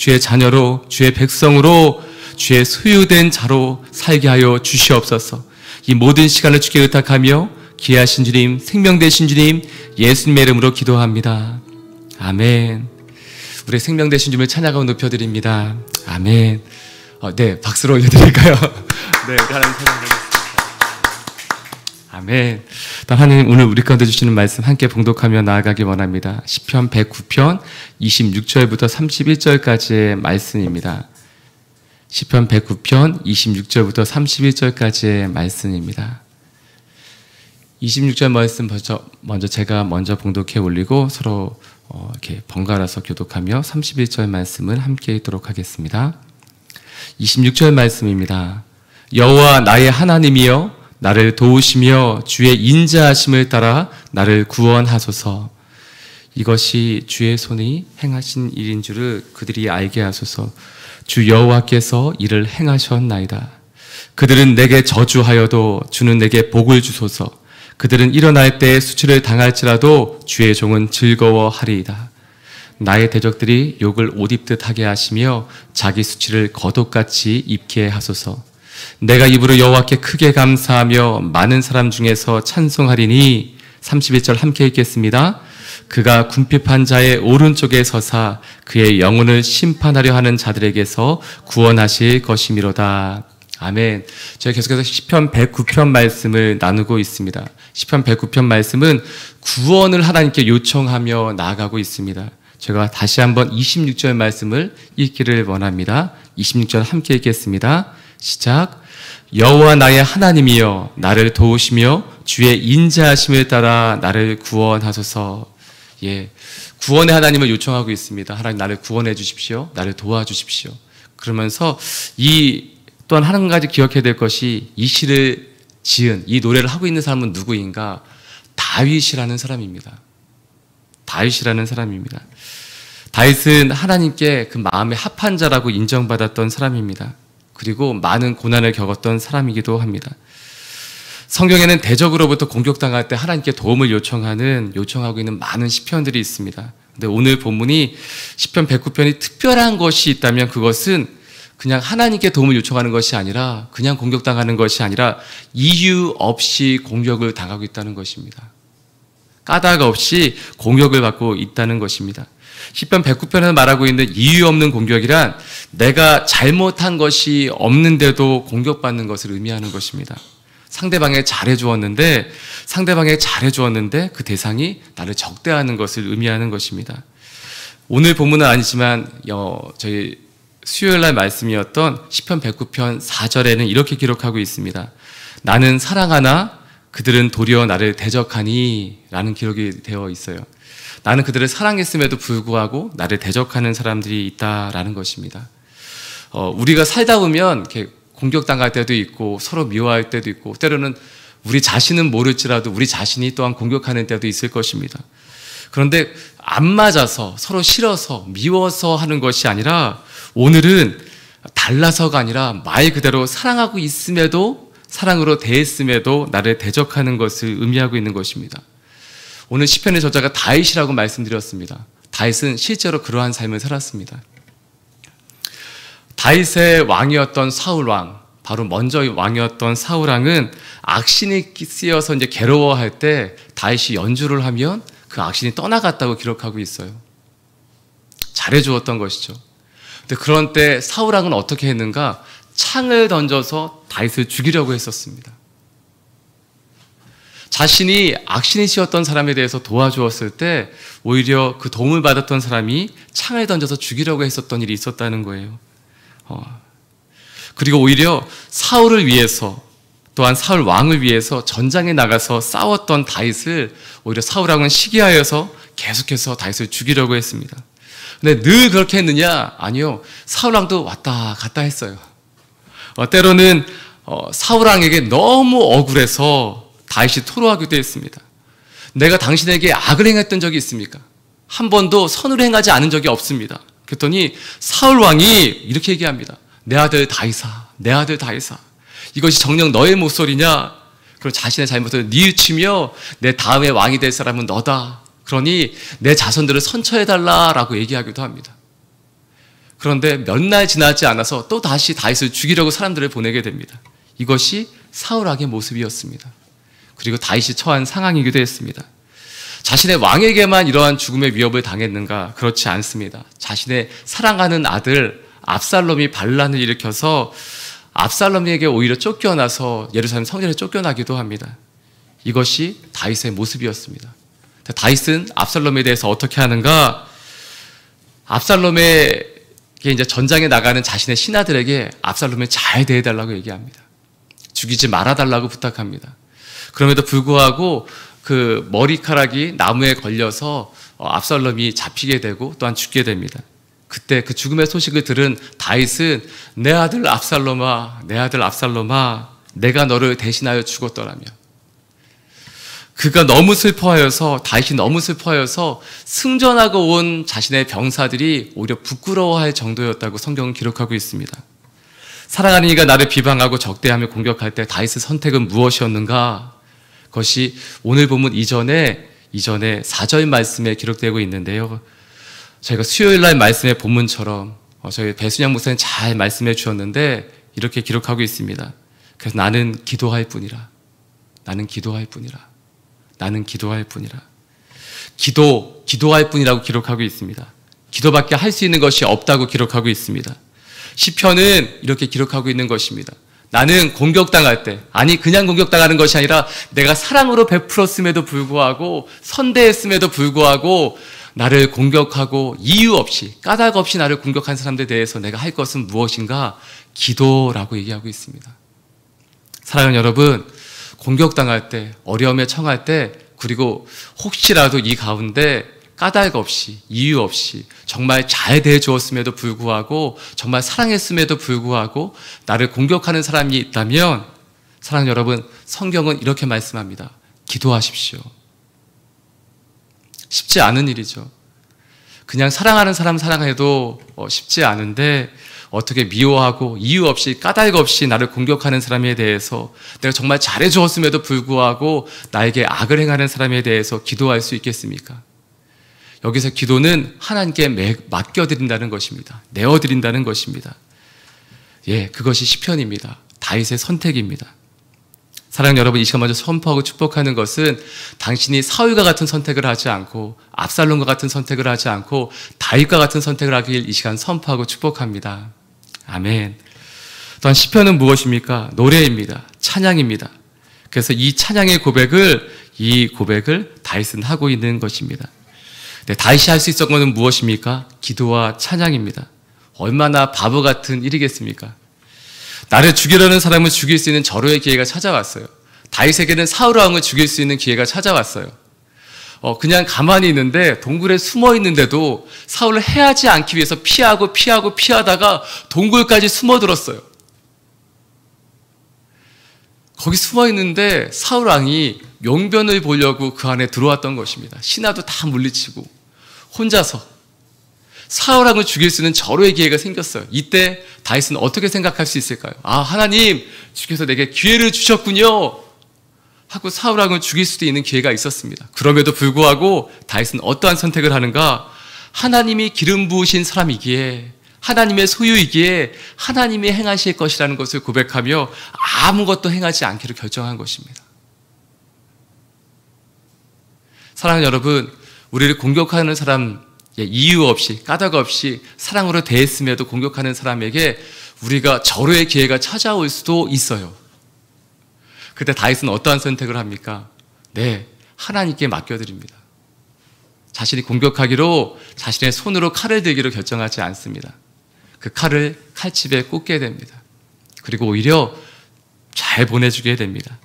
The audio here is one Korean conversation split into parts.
주의 자녀로, 주의 백성으로, 주의 소유된 자로 살게 하여 주시옵소서. 이 모든 시간을 주께 의탁하며 귀하신 주님, 생명 되신 주님, 예수님의 이름으로 기도합니다. 아멘. 우리 생명 되신 주님을 찬양하고 높여드립니다. 아멘. 네, 박수로 올려드릴까요? 네, 우리 하나님 찬양드리겠습니다. 아멘. 하나님 오늘 우리 가운데 주시는 말씀 함께 봉독하며 나아가기 원합니다. 시편 109편 26절부터 31절까지의 말씀입니다. 시편 109편 26절부터 31절까지의 말씀입니다. 26절 말씀 먼저 제가 봉독해 올리고 서로 이렇게 번갈아서 교독하며 31절 말씀을 함께 읽도록 하겠습니다. 26절 말씀입니다. 여호와 나의 하나님이여 나를 도우시며 주의 인자하심을 따라 나를 구원하소서. 이것이 주의 손이 행하신 일인 줄을 그들이 알게 하소서. 주 여호와께서 이를 행하셨나이다. 그들은 내게 저주하여도 주는 내게 복을 주소서. 그들은 일어날 때 수치를 당할지라도 주의 종은 즐거워하리이다. 나의 대적들이 욕을 옷 입듯 하게 하시며 자기 수치를 겉옷같이 입게 하소서. 내가 입으로 여호와께 크게 감사하며 많은 사람 중에서 찬송하리니 31절 함께 읽겠습니다. 그가 궁핍한 자의 오른쪽에 서사 그의 영혼을 심판하려 하는 자들에게서 구원하실 것이미로다. 아멘. 저희 계속해서 시편 109편 말씀을 나누고 있습니다. 시편 109편 말씀은 구원을 하나님께 요청하며 나아가고 있습니다. 제가 다시 한번 26절 말씀을 읽기를 원합니다. 26절 함께 읽겠습니다. 시작. 여호와 나의 하나님이여 나를 도우시며 주의 인자하심을 따라 나를 구원하소서. 예, 구원의 하나님을 요청하고 있습니다. 하나님 나를 구원해 주십시오. 나를 도와주십시오. 그러면서 또한 한 가지 기억해야 될 것이 이 시를 지은 이 노래를 하고 있는 사람은 누구인가? 다윗이라는 사람입니다. 다윗이라는 사람입니다. 다윗은 하나님께 그 마음에 합한 자라고 인정받았던 사람입니다. 그리고 많은 고난을 겪었던 사람이기도 합니다. 성경에는 대적으로부터 공격당할 때 하나님께 도움을 요청하고 있는 많은 시편들이 있습니다. 근데 오늘 본문이 시편 109편이 특별한 것이 있다면 그것은 그냥 하나님께 도움을 요청하는 것이 아니라 그냥 공격당하는 것이 아니라 이유 없이 공격을 당하고 있다는 것입니다. 까닭 없이 공격을 받고 있다는 것입니다. 시편 109편에서 말하고 있는 이유 없는 공격이란 내가 잘못한 것이 없는데도 공격받는 것을 의미하는 것입니다. 상대방에 잘해주었는데 그 대상이 나를 적대하는 것을 의미하는 것입니다. 오늘 본문은 아니지만 저희 수요일날 말씀이었던 시편 109편 4절에는 이렇게 기록하고 있습니다. 나는 사랑하나 그들은 도리어 나를 대적하니 라는 기록이 되어 있어요. 나는 그들을 사랑했음에도 불구하고 나를 대적하는 사람들이 있다라는 것입니다. 우리가 살다 보면 이렇게 공격당할 때도 있고 서로 미워할 때도 있고 때로는 우리 자신은 모를지라도 우리 자신이 또한 공격하는 때도 있을 것입니다. 그런데 안 맞아서 서로 싫어서 미워서 하는 것이 아니라 오늘은 달라서가 아니라 말 그대로 사랑하고 있음에도 사랑으로 대했음에도 나를 대적하는 것을 의미하고 있는 것입니다. 오늘 시편의 저자가 다윗이라고 말씀드렸습니다. 다윗은 실제로 그러한 삶을 살았습니다. 다윗의 왕이었던 사울왕, 바로 먼저 왕이었던 사울왕은 악신이 쓰여서 이제 괴로워할 때 다윗이 연주를 하면 그 악신이 떠나갔다고 기록하고 있어요. 잘해주었던 것이죠. 근데 그런 때 사울왕은 어떻게 했는가? 창을 던져서 다윗을 죽이려고 했었습니다. 자신이 악신이 씌웠던 사람에 대해서 도와주었을 때 오히려 그 도움을 받았던 사람이 창을 던져서 죽이려고 했었던 일이 있었다는 거예요. 그리고 오히려 사울을 위해서 또한 사울 왕을 위해서 전장에 나가서 싸웠던 다윗을 오히려 사울 왕은 시기하여서 계속해서 다윗을 죽이려고 했습니다. 근데 늘 그렇게 했느냐? 아니요. 사울 왕도 왔다 갔다 했어요. 때로는 사울 왕에게 너무 억울해서 다윗이 토로하기도 했습니다. 내가 당신에게 악을 행했던 적이 있습니까? 한 번도 선을 행하지 않은 적이 없습니다. 그랬더니 사울 왕이 이렇게 얘기합니다. 내 아들 다윗아, 내 아들 다윗아, 이것이 정녕 너의 목소리냐? 그리고 자신의 잘못을 뉘우치며 내 다음에 왕이 될 사람은 너다. 그러니 내 자손들을 선처해달라라고 얘기하기도 합니다. 그런데 몇 날 지나지 않아서 또 다시 다윗을 죽이려고 사람들을 보내게 됩니다. 이것이 사울 왕의 모습이었습니다. 그리고 다윗이 처한 상황이기도 했습니다. 자신의 왕에게만 이러한 죽음의 위협을 당했는가? 그렇지 않습니다. 자신의 사랑하는 아들 압살롬이 반란을 일으켜서 압살롬에게 오히려 쫓겨나서 예루살렘 성전에 쫓겨나기도 합니다. 이것이 다윗의 모습이었습니다. 다윗은 압살롬에 대해서 어떻게 하는가? 압살롬에게 이제 전장에 나가는 자신의 신하들에게 압살롬을 잘 대해달라고 얘기합니다. 죽이지 말아달라고 부탁합니다. 그럼에도 불구하고 그 머리카락이 나무에 걸려서 압살롬이 잡히게 되고 또한 죽게 됩니다. 그때 그 죽음의 소식을 들은 다윗은 내 아들 압살롬아, 내 아들 압살롬아, 내가 너를 대신하여 죽었더라며. 그가 너무 슬퍼하여서, 다윗이 너무 슬퍼하여서 승전하고 온 자신의 병사들이 오히려 부끄러워할 정도였다고 성경은 기록하고 있습니다. 사랑하는 이가 나를 비방하고 적대하며 공격할 때 다윗의 선택은 무엇이었는가? 그것이 오늘 본문 이전에 4절 말씀에 기록되고 있는데요. 저희가 수요일 날 말씀의 본문처럼 저희 배순양 목사님 잘 말씀해 주셨는데 이렇게 기록하고 있습니다. 그래서 나는 기도할 뿐이라. 나는 기도할 뿐이라. 나는 기도할 뿐이라. 기도할 뿐이라고 기록하고 있습니다. 기도밖에 할 수 있는 것이 없다고 기록하고 있습니다. 시편은 이렇게 기록하고 있는 것입니다. 나는 공격당할 때, 아니 그냥 공격당하는 것이 아니라 내가 사랑으로 베풀었음에도 불구하고 선대했음에도 불구하고 나를 공격하고 이유 없이 까닭 없이 나를 공격한 사람들에 대해서 내가 할 것은 무엇인가? 기도라고 얘기하고 있습니다. 사랑하는 여러분, 공격당할 때, 어려움에 처할 때, 그리고 혹시라도 이 가운데 까닭 없이, 이유 없이 정말 잘 대해주었음에도 불구하고 정말 사랑했음에도 불구하고 나를 공격하는 사람이 있다면 사랑하는 여러분, 성경은 이렇게 말씀합니다. 기도하십시오. 쉽지 않은 일이죠. 그냥 사랑하는 사람 사랑해도 쉽지 않은데 어떻게 미워하고 이유 없이 까닭 없이 나를 공격하는 사람에 대해서 내가 정말 잘해주었음에도 불구하고 나에게 악을 행하는 사람에 대해서 기도할 수 있겠습니까? 여기서 기도는 하나님께 맡겨드린다는 것입니다. 내어드린다는 것입니다. 예, 그것이 시편입니다. 다윗의 선택입니다. 사랑하는 여러분, 이 시간 먼저 선포하고 축복하는 것은 당신이 사울과 같은 선택을 하지 않고 압살롬과 같은 선택을 하지 않고 다윗과 같은 선택을 하길 이 시간 선포하고 축복합니다. 아멘. 또한 시편은 무엇입니까? 노래입니다. 찬양입니다. 그래서 이 찬양의 고백을 다윗은 하고 있는 것입니다. 네, 다윗이 할 수 있었던 것은 무엇입니까? 기도와 찬양입니다. 얼마나 바보 같은 일이겠습니까? 나를 죽이려는 사람을 죽일 수 있는 절호의 기회가 찾아왔어요. 다윗에게는 사울 왕을 죽일 수 있는 기회가 찾아왔어요. 그냥 가만히 있는데 동굴에 숨어 있는데도 사울을 해하지 않기 위해서 피하다가 동굴까지 숨어들었어요. 거기 숨어 있는데 사울 왕이 용변을 보려고 그 안에 들어왔던 것입니다. 신하도 다 물리치고 혼자서 사울 왕을 죽일 수 있는 절호의 기회가 생겼어요. 이때 다윗은 어떻게 생각할 수 있을까요? 아, 하나님 주께서 내게 기회를 주셨군요 하고 사울 왕을 죽일 수도 있는 기회가 있었습니다. 그럼에도 불구하고 다윗은 어떠한 선택을 하는가? 하나님이 기름 부으신 사람이기에, 하나님의 소유이기에 하나님이 행하실 것이라는 것을 고백하며 아무것도 행하지 않기로 결정한 것입니다. 사랑하는 여러분, 우리를 공격하는 사람, 이유 없이 까닭 없이 사랑으로 대했음에도 공격하는 사람에게 우리가 절호의 기회가 찾아올 수도 있어요. 그때 다윗은 어떠한 선택을 합니까? 네, 하나님께 맡겨드립니다. 자신이 공격하기로 자신의 손으로 칼을 들기로 결정하지 않습니다. 그 칼을 칼집에 꽂게 됩니다. 그리고 오히려 잘 보내주게 됩니다.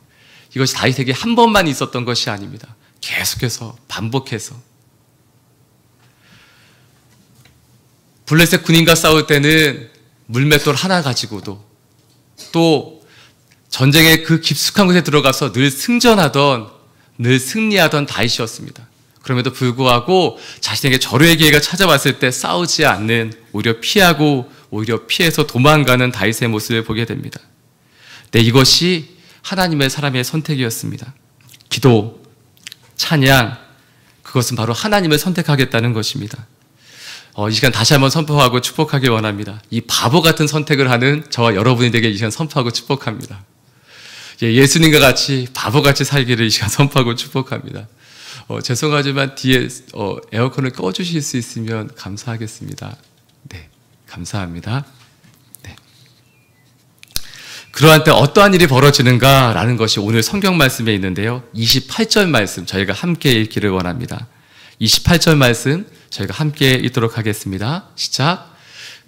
이것이 다윗에게 한 번만 있었던 것이 아닙니다. 계속해서 반복해서. 블레셋 군인과 싸울 때는 물맷돌 하나 가지고도 또 전쟁의 그 깊숙한 곳에 들어가서 늘 승리하던 다윗이었습니다. 그럼에도 불구하고 자신에게 절호의 기회가 찾아왔을 때 싸우지 않는, 오히려 피해서 도망가는 다윗의 모습을 보게 됩니다. 네, 이것이 하나님의 사람의 선택이었습니다. 기도, 찬양, 그것은 바로 하나님을 선택하겠다는 것입니다. 이 시간 다시 한번 선포하고 축복하길 원합니다. 이 바보 같은 선택을 하는 저와 여러분이 되게 이 시간 선포하고 축복합니다. 예수님과 같이 바보같이 살기를 이 시간 선포하고 축복합니다. 죄송하지만 뒤에 에어컨을 꺼주실 수 있으면 감사하겠습니다. 네, 감사합니다. 네. 그러한 때 어떠한 일이 벌어지는가라는 것이 오늘 성경 말씀에 있는데요. 28절 말씀 저희가 함께 읽기를 원합니다. 28절 말씀 저희가 함께 읽도록 하겠습니다. 시작.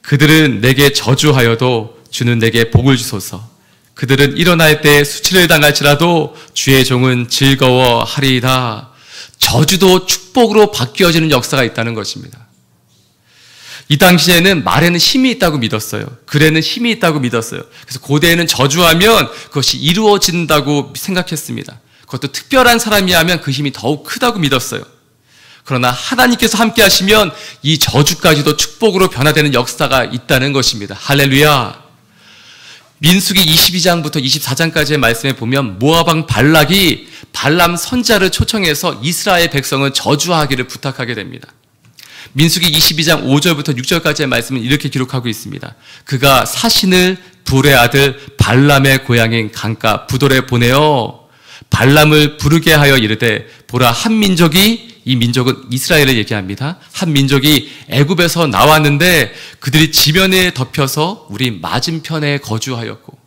그들은 내게 저주하여도 주는 내게 복을 주소서. 그들은 일어날 때 수치를 당할지라도 주의 종은 즐거워하리이다. 저주도 축복으로 바뀌어지는 역사가 있다는 것입니다. 이 당시에는 말에는 힘이 있다고 믿었어요. 글에는 힘이 있다고 믿었어요. 그래서 고대에는 저주하면 그것이 이루어진다고 생각했습니다. 그것도 특별한 사람이 하면 그 힘이 더욱 크다고 믿었어요. 그러나 하나님께서 함께 하시면 이 저주까지도 축복으로 변화되는 역사가 있다는 것입니다. 할렐루야. 민수기 22장부터 24장까지의 말씀에 보면 모압 왕 발락이 발람 선자를 초청해서 이스라엘 백성을 저주하기를 부탁하게 됩니다. 민수기 22장 5절부터 6절까지의 말씀은 이렇게 기록하고 있습니다. 그가 사신을 불의 아들 발람의 고향인 강가 부돌에 보내어 발람을 부르게 하여 이르되 보라 한 민족이, 이 민족은 이스라엘을 얘기합니다. 한 민족이 애굽에서 나왔는데 그들이 지면에 덮여서 우리 맞은편에 거주하였고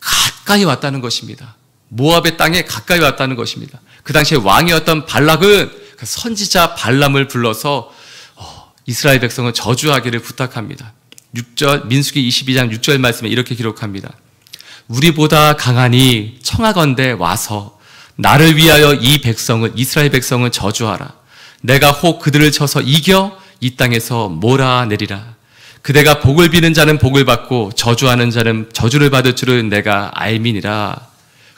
가까이 왔다는 것입니다. 모압의 땅에 가까이 왔다는 것입니다. 그 당시에 왕이었던 발락은 그 선지자 발람을 불러서 이스라엘 백성을 저주하기를 부탁합니다. 6절 민수기 22장 6절 말씀에 이렇게 기록합니다. 우리보다 강하니 청하건대 와서 나를 위하여 이 백성을, 이스라엘 백성을 저주하라. 내가 혹 그들을 쳐서 이겨 이 땅에서 몰아내리라. 그대가 복을 비는 자는 복을 받고 저주하는 자는 저주를 받을 줄을 내가 알미니라.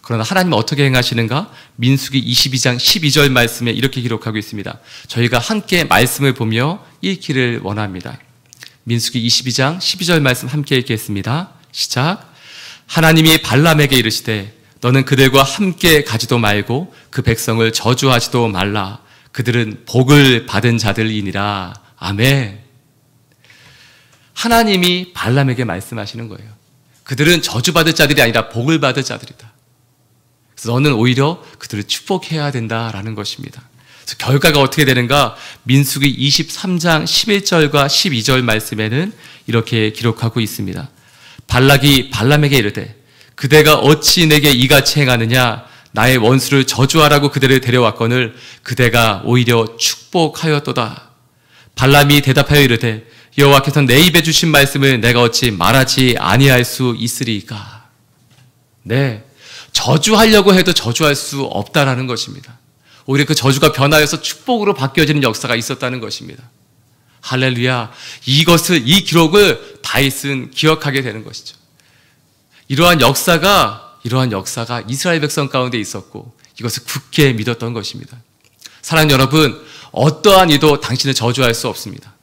그러나 하나님은 어떻게 행하시는가? 민수기 22장 12절 말씀에 이렇게 기록하고 있습니다. 저희가 함께 말씀을 보며 읽기를 원합니다. 민수기 22장 12절 말씀 함께 읽겠습니다. 시작. 하나님이 발람에게 이르시되 너는 그들과 함께 가지도 말고 그 백성을 저주하지도 말라. 그들은 복을 받은 자들이니라. 아멘. 하나님이 발람에게 말씀하시는 거예요. 그들은 저주받을 자들이 아니라 복을 받을 자들이다. 그래서 너는 오히려 그들을 축복해야 된다라는 것입니다. 그래서 결과가 어떻게 되는가? 민수기 23장 11절과 12절 말씀에는 이렇게 기록하고 있습니다. 발락이 발람에게 이르되 그대가 어찌 내게 이같이 행하느냐? 나의 원수를 저주하라고 그대를 데려왔거늘 그대가 오히려 축복하였도다. 발람이 대답하여 이르되 여호와께서 내 입에 주신 말씀을 내가 어찌 말하지 아니할 수 있으리까? 네, 저주하려고 해도 저주할 수 없다라는 것입니다. 오히려 그 저주가 변화해서 축복으로 바뀌어지는 역사가 있었다는 것입니다. 할렐루야. 이 기록을 다윗은 기억하게 되는 것이죠. 이러한 역사가 이스라엘 백성 가운데 있었고 이것을 굳게 믿었던 것입니다. 사랑하는 여러분, 어떠한 이도 당신을 저주할 수 없습니다.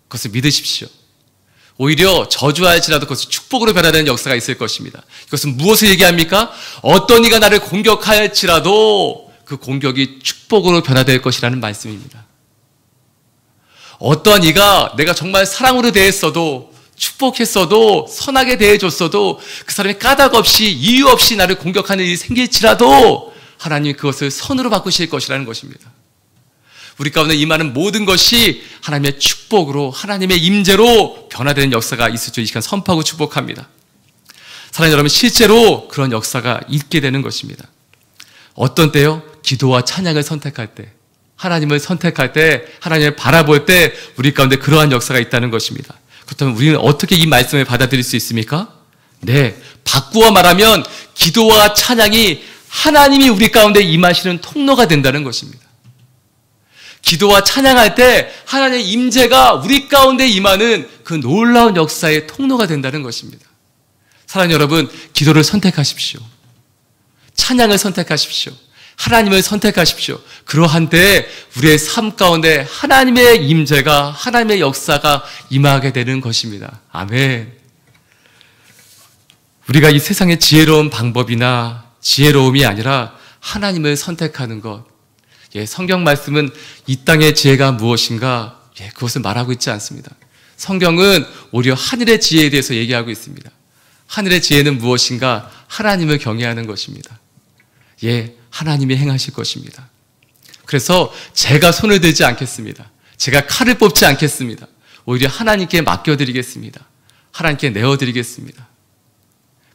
그것을 믿으십시오. 오히려 저주할지라도 그것이 축복으로 변화되는 역사가 있을 것입니다. 이것은 무엇을 얘기합니까? 어떤 이가 나를 공격할지라도 그 공격이 축복으로 변화될 것이라는 말씀입니다. 어떠한 이가 내가 정말 사랑으로 대했어도 축복했어도 선하게 대해줬어도 그 사람이 까닭 없이 이유 없이 나를 공격하는 일이 생길지라도 하나님이 그것을 선으로 바꾸실 것이라는 것입니다. 우리 가운데 임하는 모든 것이 하나님의 축복으로 하나님의 임재로 변화되는 역사가 있을 줄 이 시간 선포하고 축복합니다. 사랑하는 여러분, 실제로 그런 역사가 있게 되는 것입니다. 어떤 때요? 기도와 찬양을 선택할 때, 하나님을 선택할 때, 하나님을 바라볼 때 우리 가운데 그러한 역사가 있다는 것입니다. 그렇다면 우리는 어떻게 이 말씀을 받아들일 수 있습니까? 네, 바꾸어 말하면 기도와 찬양이 하나님이 우리 가운데 임하시는 통로가 된다는 것입니다. 기도와 찬양할 때 하나님의 임재가 우리 가운데 임하는 그 놀라운 역사의 통로가 된다는 것입니다. 사랑하는 여러분, 기도를 선택하십시오. 찬양을 선택하십시오. 하나님을 선택하십시오. 그러한 때 우리의 삶 가운데 하나님의 임재가, 하나님의 역사가 임하게 되는 것입니다. 아멘. 우리가 이 세상의 지혜로운 방법이나 지혜로움이 아니라 하나님을 선택하는 것. 성경 말씀은 이 땅의 지혜가 무엇인가? 그것을 말하고 있지 않습니다. 성경은 오히려 하늘의 지혜에 대해서 얘기하고 있습니다. 하늘의 지혜는 무엇인가? 하나님을 경외하는 것입니다. 하나님이 행하실 것입니다. 그래서 제가 손을 들지 않겠습니다. 제가 칼을 뽑지 않겠습니다. 오히려 하나님께 맡겨드리겠습니다. 하나님께 내어드리겠습니다.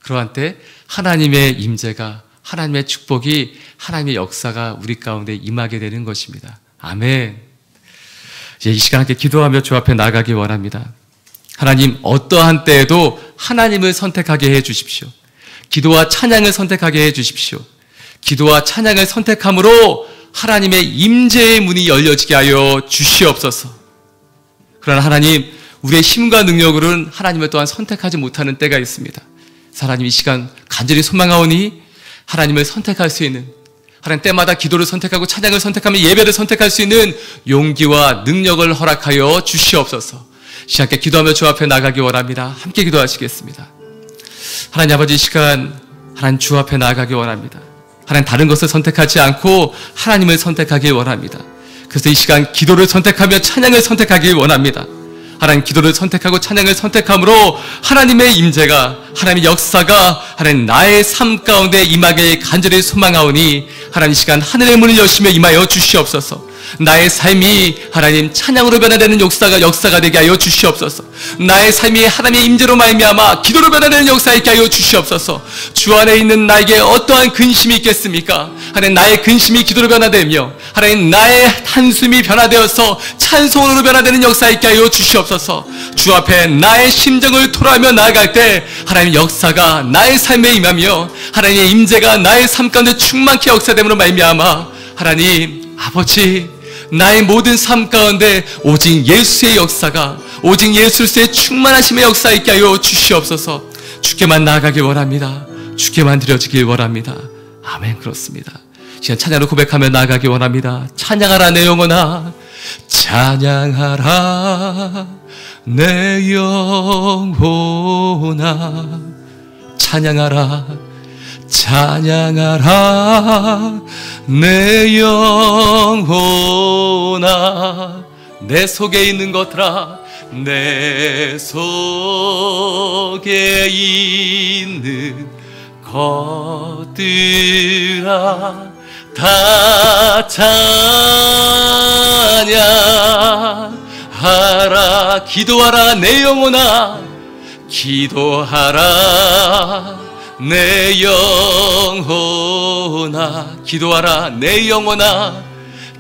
그러한 때 하나님의 임재가, 하나님의 축복이, 하나님의 역사가 우리 가운데 임하게 되는 것입니다. 아멘. 이 시간 함께 기도하며 주 앞에 나가기 원합니다. 하나님, 어떠한 때에도 하나님을 선택하게 해 주십시오. 기도와 찬양을 선택하게 해 주십시오. 기도와 찬양을 선택함으로 하나님의 임재의 문이 열려지게 하여 주시옵소서. 그러나 하나님, 우리의 힘과 능력으로는 하나님을 또한 선택하지 못하는 때가 있습니다. 하나님, 이 시간 간절히 소망하오니 하나님을 선택할 수 있는, 하나님 때마다 기도를 선택하고 찬양을 선택하며 예배를 선택할 수 있는 용기와 능력을 허락하여 주시옵소서. 시간께 기도하며 주 앞에 나가기 원합니다. 함께 기도하시겠습니다. 하나님 아버지, 이 시간 하나님 주 앞에 나가기 원합니다. 하나님 다른 것을 선택하지 않고 하나님을 선택하길 원합니다. 그래서 이 시간 기도를 선택하며 찬양을 선택하길 원합니다. 하나님, 기도를 선택하고 찬양을 선택함으로 하나님의 임재가, 하나님의 역사가 하나님 나의 삶 가운데 임하게 간절히 소망하오니 하나님, 이 시간 하늘의 문을 여시며 임하여 주시옵소서. 나의 삶이 하나님 찬양으로 변화되는 역사가 되게 하여 주시옵소서. 나의 삶이 하나님의 임재로 말미암아 기도로 변화되는 역사가 있게 하여 주시옵소서. 주 안에 있는 나에게 어떠한 근심이 있겠습니까? 하나님, 나의 근심이 기도로 변화되며 하나님 나의 한숨이 변화되어서 찬송으로 변화되는 역사가 있게 하여 주시옵소서. 주 앞에 나의 심정을 토로하며 나아갈 때 하나님의 역사가 나의 삶에 임하며 하나님의 임재가 나의 삶 가운데 충만케 역사됨으로 말미암아 하나님 아버지, 나의 모든 삶 가운데 오직 예수의 역사가, 오직 예수의 충만하심의 역사 있게 하여 주시옵소서. 주께만 나아가길 원합니다. 주께만 드려지길 원합니다. 아멘. 그렇습니다. 시간 찬양으로 고백하며 나아가길 원합니다. 찬양하라 내 영혼아, 찬양하라 내 영혼아, 찬양하라, 찬양하라 내 영혼아. 내 속에 있는 것들아, 내 속에 있는 것들아, 다 찬양하라. 기도하라 내 영혼아, 기도하라 내 영혼아, 기도하라 내 영혼아,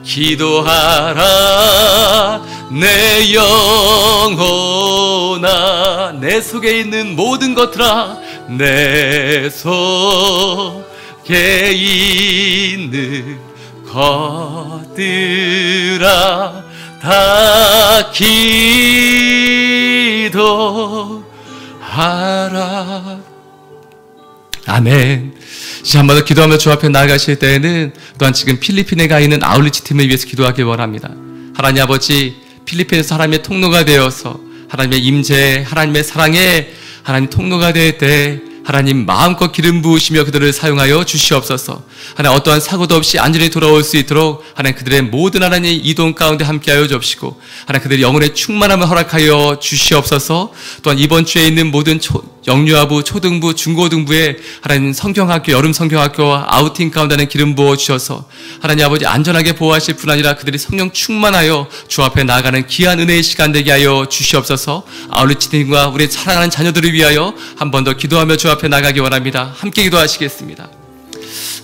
기도하라 내 영혼아. 내 속에 있는 모든 것들아, 내 속에 있는 것들아, 다 기도하라. 아멘. 이제 한 번 더 기도하며 주 앞에 나아가실 때에는 또한 지금 필리핀에 가 있는 아울리치 팀을 위해서 기도하길 원합니다. 하나님 아버지, 필리핀에서 하나님의 통로가 되어서 하나님의 임재, 하나님의 사랑에 하나님 통로가 될 때 하나님 마음껏 기름 부으시며 그들을 사용하여 주시옵소서. 하나님 어떠한 사고도 없이 안전히 돌아올 수 있도록 하나님 그들의 모든 하나님의 이동 가운데 함께하여 주옵시고 하나님 그들의 영혼의 충만함을 허락하여 주시옵소서. 또한 이번 주에 있는 모든 영유아부, 초등부, 중고등부에 하나님 성경학교, 여름 성경학교와 아우팅 가운데는 기름 부어 주셔서 하나님 아버지 안전하게 보호하실 뿐 아니라 그들이 성령 충만하여 주 앞에 나아가는 귀한 은혜의 시간 되게 하여 주시옵소서. 아울리치 팀과 우리 사랑하는 자녀들을 위하여 한 번 더 기도하며 주 앞에 나가기 원합니다. 함께 기도하시겠습니다.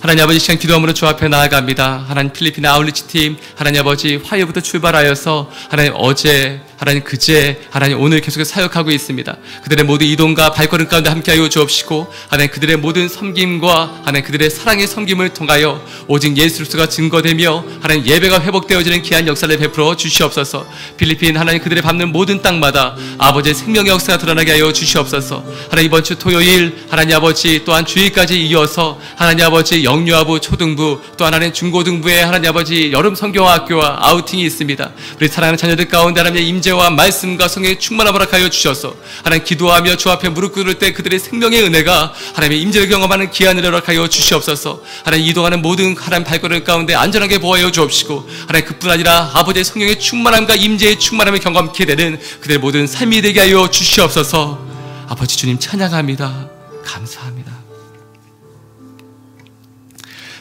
하나님 아버지, 시간 기도함으로 주 앞에 나아갑니다. 하나님 필리핀 아울리치 팀, 하나님 아버지 화요부터 출발하여서 하나님 어제, 하나님 그제, 하나님 오늘 계속 사역하고 있습니다. 그들의 모든 이동과 발걸음 가운데 함께하여 주옵시고 하나님 그들의 모든 섬김과 하나님 그들의 사랑의 섬김을 통하여 오직 예수 그리스도가 증거되며 하나님 예배가 회복되어지는 귀한 역사를 베풀어 주시옵소서. 필리핀 하나님 그들의 밟는 모든 땅마다 아버지의 생명의 역사가 드러나게 하여 주시옵소서. 하나님 이번 주 토요일 하나님 아버지 또한 주일까지 이어서 하나님 아버지 영유아부, 초등부 또 하나님 중고등부에 하나님 아버지 여름 성경학교와 아우팅이 있습니다. 우리 사랑하는 자녀들 가운데 하나님의 임재 임재와 말씀과 성령의 충만함을 허락하여 주셔서 하나님 기도하며 주 앞에 무릎 꿇을 때 그들의 생명의 은혜가 하나님의 임재를 경험하는 귀한 은혜를 허락하여 주시옵소서. 하나님 이동하는 모든 하나님 발걸음 가운데 안전하게 보호하여 주옵시고 하나님 그뿐 아니라 아버지의 성령의 충만함과 임재의 충만함을 경험케 되는 그들의 모든 삶이 되게 하여 주시옵소서. 아버지 주님 찬양합니다. 감사합니다.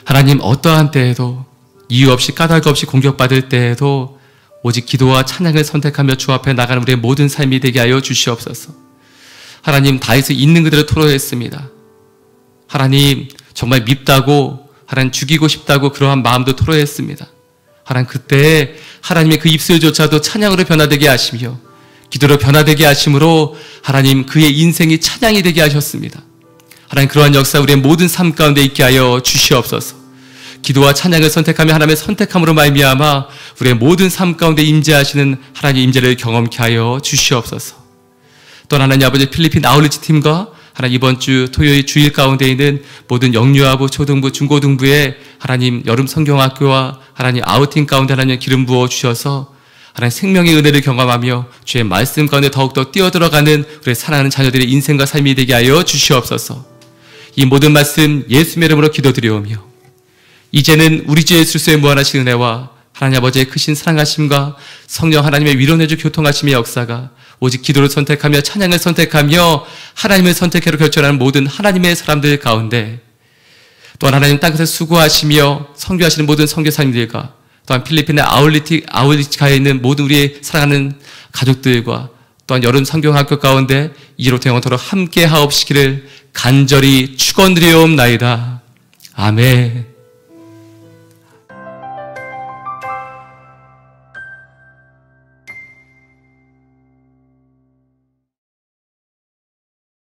하나님 어떠한 때에도 이유 없이 까닭 없이 공격받을 때에도 오직 기도와 찬양을 선택하며 주 앞에 나가는 우리의 모든 삶이 되게 하여 주시옵소서. 하나님 다윗은 있는 그대로 토로했습니다. 하나님 정말 밉다고 하나님 죽이고 싶다고 그러한 마음도 토로했습니다. 하나님 그때 하나님의 그 입술조차도 찬양으로 변화되게 하시며 기도로 변화되게 하심으로 하나님 그의 인생이 찬양이 되게 하셨습니다. 하나님 그러한 역사 우리의 모든 삶 가운데 있게 하여 주시옵소서. 기도와 찬양을 선택하며 하나님의 선택함으로 말미암아 우리의 모든 삶 가운데 임재하시는 하나님의 임재를 경험케 하여 주시옵소서. 또 하나님 아버지 필리핀 아울리치 팀과 하나님 이번 주 토요일 주일 가운데 있는 모든 영유아부, 초등부, 중고등부의 하나님 여름 성경학교와 하나님 아우팅 가운데 하나님 기름 부어 주셔서 하나님 생명의 은혜를 경험하며 주의 말씀 가운데 더욱더 뛰어들어가는 우리 사랑하는 자녀들의 인생과 삶이 되게 하여 주시옵소서. 이 모든 말씀 예수님의 이름으로 기도드리오며 이제는 우리 주 예수의 무한하신 은혜와 하나님 아버지의 크신 사랑하심과 성령 하나님의 위로내주 교통하심의 역사가 오직 기도를 선택하며 찬양을 선택하며 하나님을 선택해로 결정하는 모든 하나님의 사람들 가운데 또한 하나님 땅에서 수고하시며 선교하시는 모든 선교사님들과 또한 필리핀의 아울리치카에 있는 모든 우리의 사랑하는 가족들과 또한 여름 성경학교 가운데 이로부터 영원토록 함께 하옵시기를 간절히 축원드리옵나이다. 아멘.